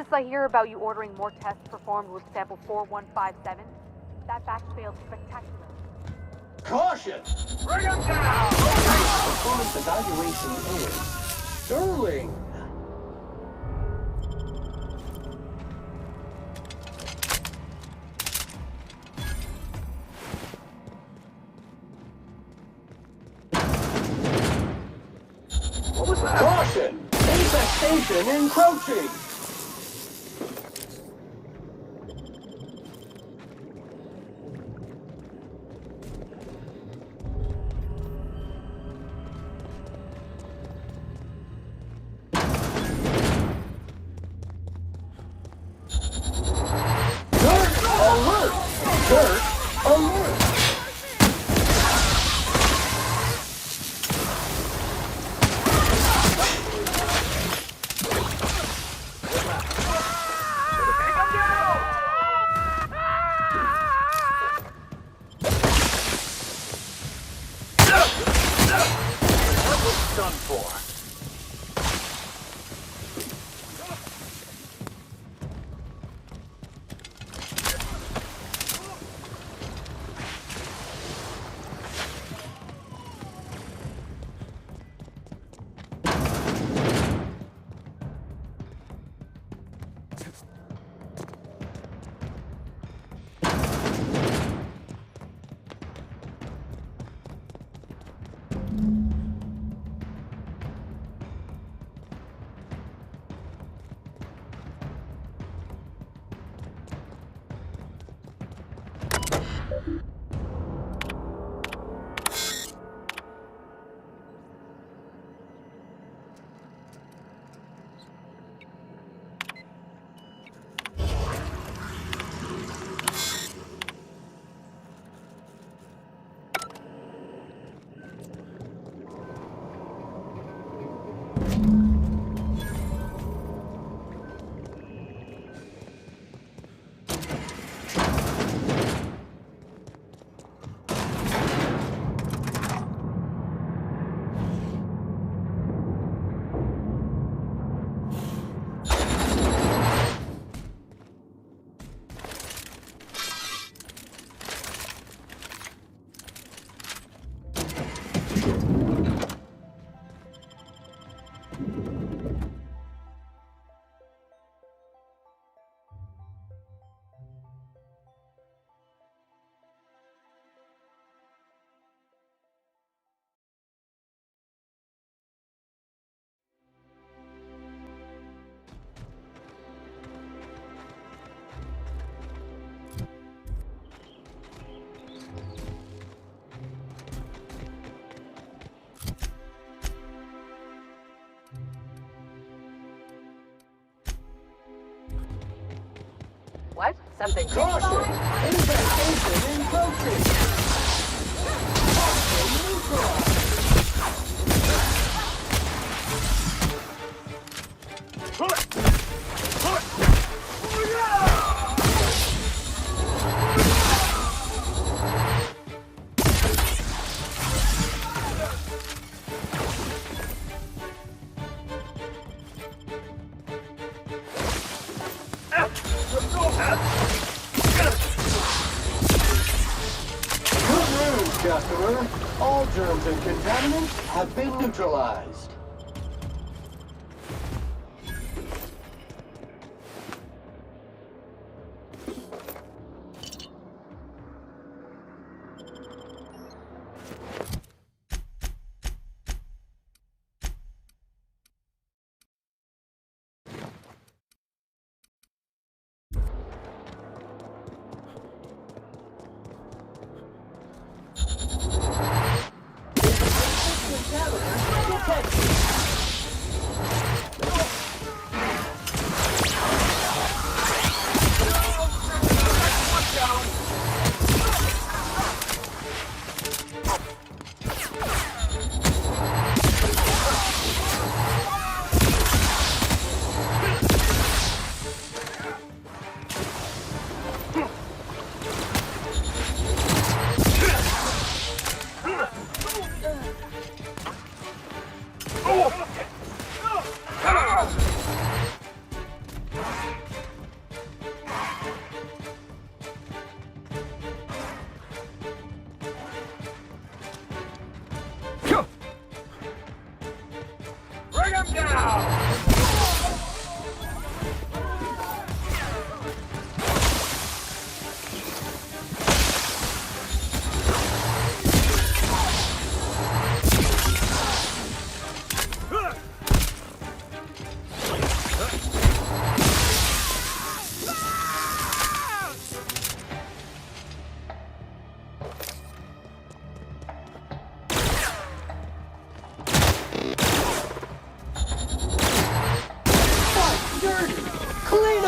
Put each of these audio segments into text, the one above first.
latest I hear about you ordering more tests performed with sample 4157, that batch failed spectacularly. Caution! Bring him down! Performance evaluation is sterling. What was that? Caution! Infestation encroaching! Done for. What? Something Caution! Infestation encroaching! Customer, all germs and contaminants have been neutralized.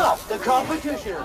Stop the competition!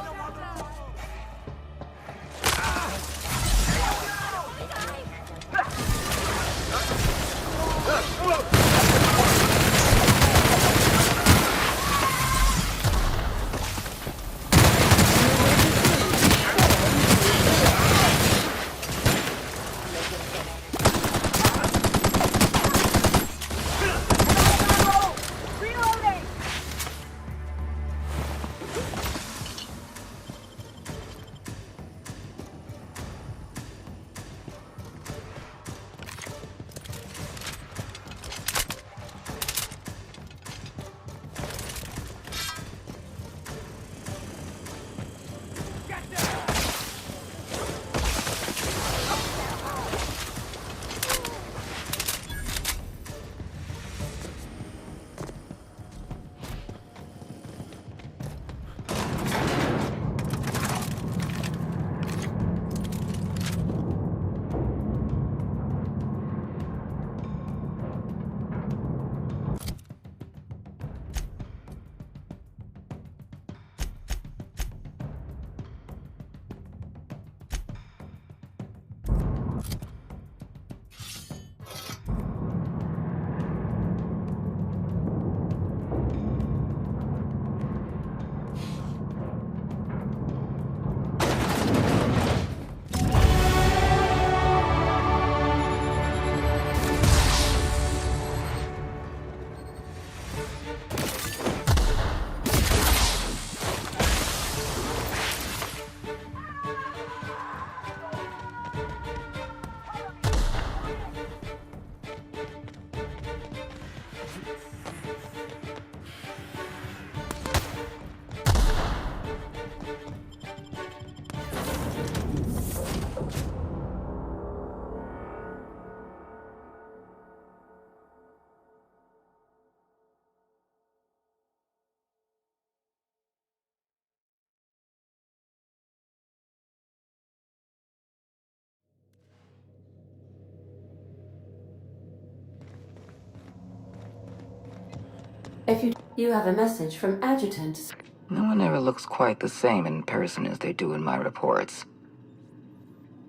If you have a message from Adjutant. No one ever looks quite the same in person as they do in my reports.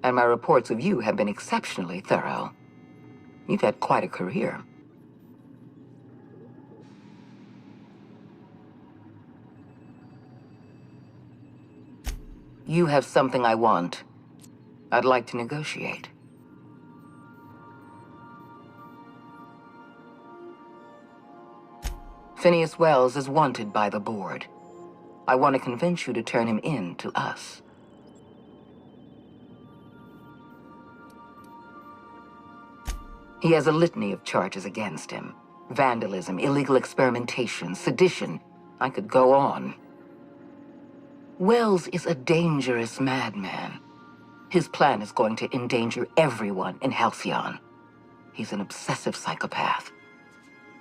And my reports of you have been exceptionally thorough. You've had quite a career. You have something I want. I'd like to negotiate. Phineas Wells is wanted by the board. I want to convince you to turn him in to us. He has a litany of charges against him. Vandalism, illegal experimentation, sedition. I could go on. Wells is a dangerous madman. His plan is going to endanger everyone in Halcyon. He's an obsessive psychopath.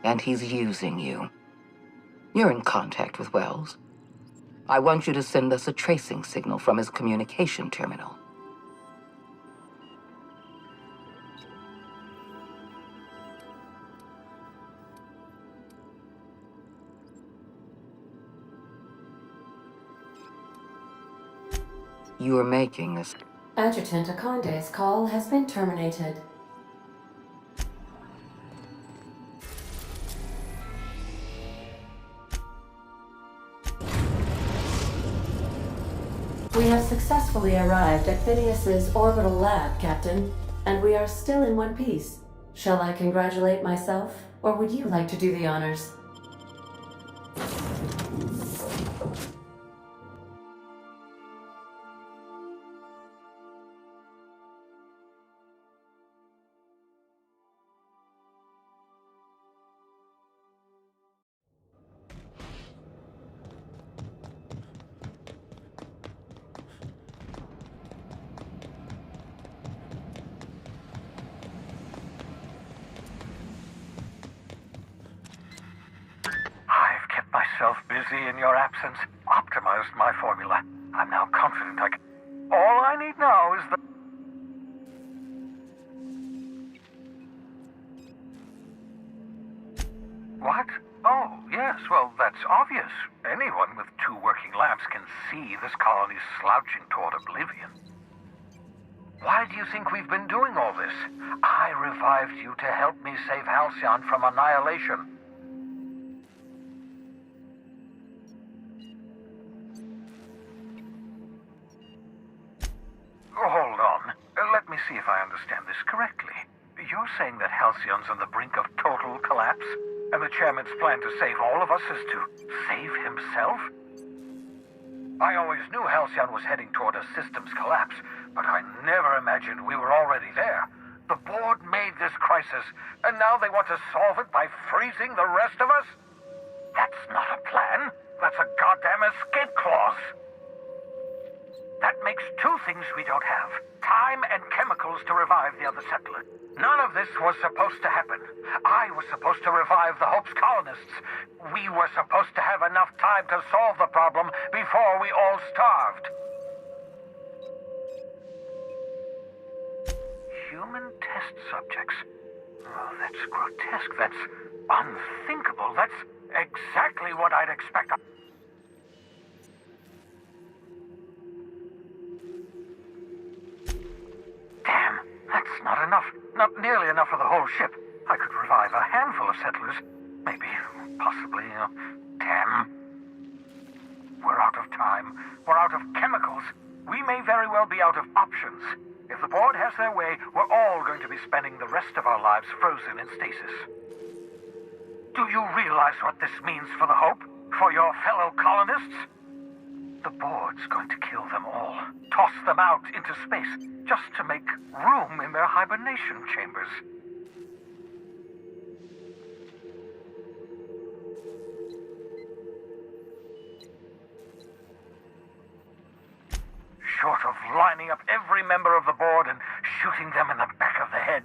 And he's using you. You're in contact with Wells. I want you to send us a tracing signal from his communication terminal. You are making this. Adjutant Akonde's call has been terminated. We have successfully arrived at Phineas's orbital lab, Captain, and we are still in one piece. Shall I congratulate myself, or would you like to do the honors? I've kept myself busy in your absence, optimized my formula. I'm now confident I can... All I need now is the... What? Oh, yes, well, Well, that's obvious. Anyone with two working labs can see this colony's slouching toward oblivion. Why do you think we've been doing all this? I revived you to help me save Halcyon from annihilation. Hold on. Let me see if I understand this correctly. You're saying that Halcyon's on the brink of total collapse, and the chairman's plan to save all of us is to save himself? I always knew Halcyon was heading toward a systems collapse, but I never imagined we were already there. The board made this crisis, and now they want to solve it by freezing the rest of us? That's not a plan. That's a goddamn escape clause. That makes two things we don't have. Time and chemicals to revive the other settler. None of this was supposed to happen. I was supposed to revive the Hope's colonists. We were supposed to have enough time to solve the problem before we all starved. Human test subjects. Oh, that's grotesque. That's unthinkable. That's exactly what I'd expect. Damn, that's not enough. Not nearly enough for the whole ship. I could revive a handful of settlers. Maybe, possibly, damn. We're out of time. We're out of chemicals. We may very well be out of options. If the board has their way, we're all going to be spending the rest of our lives frozen in stasis. Do you realize what this means for the Hope? For your fellow colonists? The board's going to kill them all. Toss them out into space, just to make room in their hibernation chambers. Short of lining up every member of the board and shooting them in the back of the head.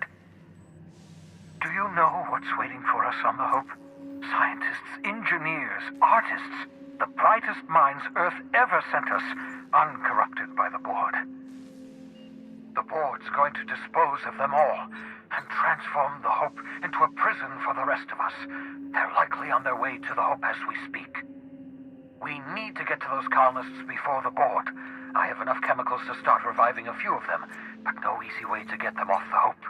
Do you know what's waiting for us on the Hope? Scientists, engineers, artists, the brightest minds Earth ever sent us, uncorrupted by the board. The board's going to dispose of them all and transform the Hope into a prison for the rest of us. They're likely on their way to the Hope as we speak. We need to get to those colonists before the board. I have enough chemicals to start reviving a few of them, but no easy way to get them off the Hope.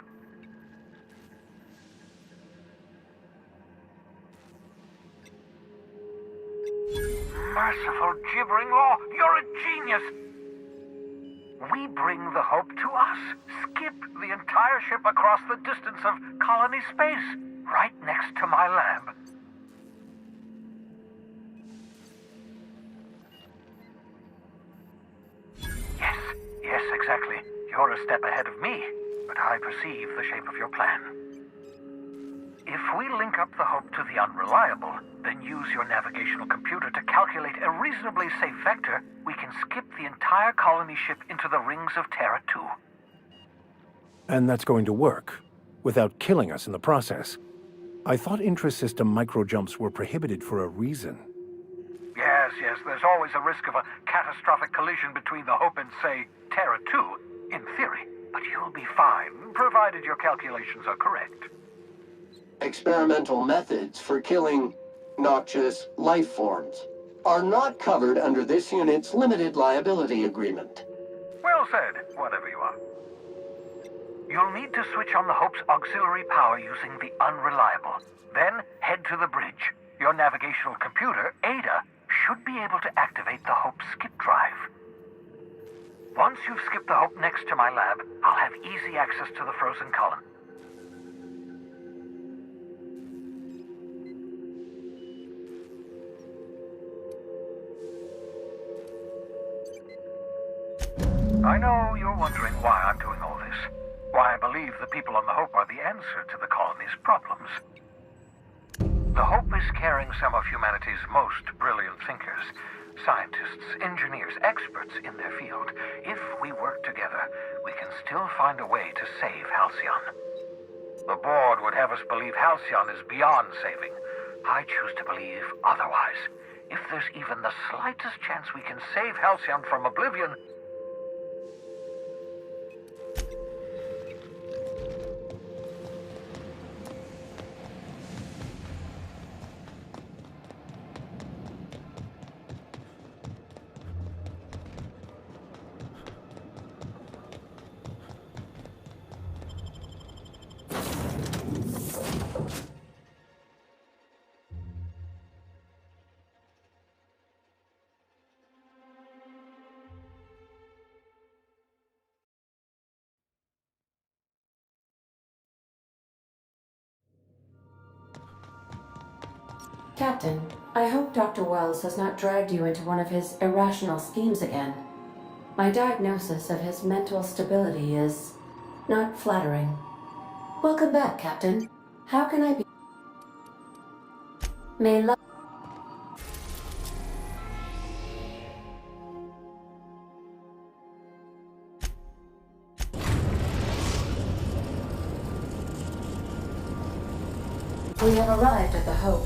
Merciful gibbering law, you're a genius! We bring the Hope to us. Skip the entire ship across the distance of colony space, right next to my lab. Yes, exactly. You're a step ahead of me, but I perceive the shape of your plan. If we link up the Hope to the Unreliable, then use your navigational computer to calculate a reasonably safe vector, we can skip the entire colony ship into the rings of Terra 2. And that's going to work, without killing us in the process. I thought intra-system microjumps were prohibited for a reason. Yes, there's always a risk of a catastrophic collision between the Hope and, say, Terra 2, in theory. But you'll be fine, provided your calculations are correct. Experimental methods for killing noxious life forms are not covered under this unit's limited liability agreement. Well said, whatever you are. You'll need to switch on the Hope's auxiliary power using the Unreliable. Then head to the bridge. Your navigational computer, Ada, should be able to activate the Hope skip drive. Once you've skipped the Hope next to my lab, I'll have easy access to the frozen colony. I know you're wondering why I'm doing all this. Why I believe the people on the Hope are the answer to the colony's problems. The Hope is carrying some of humanity's most brilliant thinkers. Scientists, engineers, experts in their field. If we work together, we can still find a way to save Halcyon. The board would have us believe Halcyon is beyond saving. I choose to believe otherwise. If there's even the slightest chance we can save Halcyon from oblivion, Captain, I hope Dr. Wells has not dragged you into one of his irrational schemes again. My diagnosis of his mental stability is not flattering. Welcome back, Captain. How can I be? May love. We have arrived at the Hope.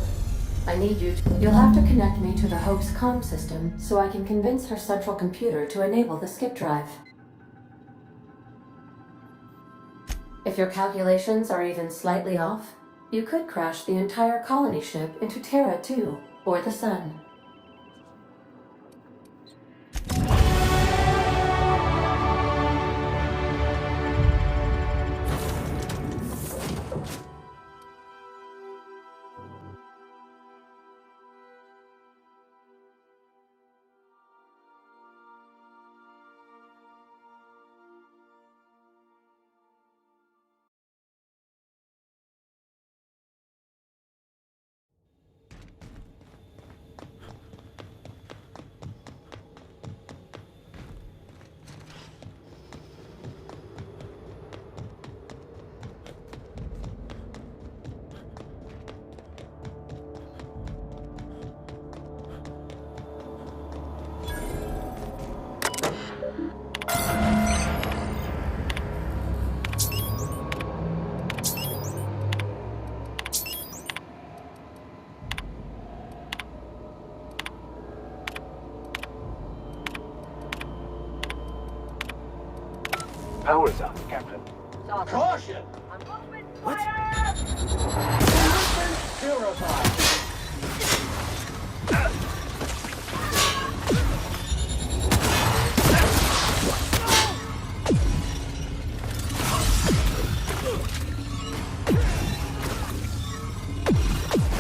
I need you to... You'll have to connect me to the Hope's comm system so I can convince her central computer to enable the skip drive. If your calculations are even slightly off, you could crash the entire colony ship into Terra 2, or the Sun. Power's up, Captain. Caution! What? Purified.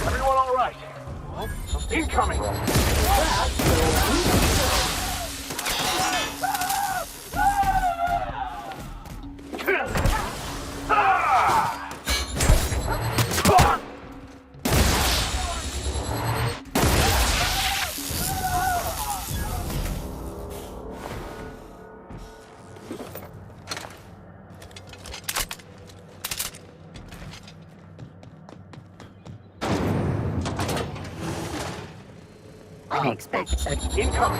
Everyone all right? Incoming! Unexpected. Incoming!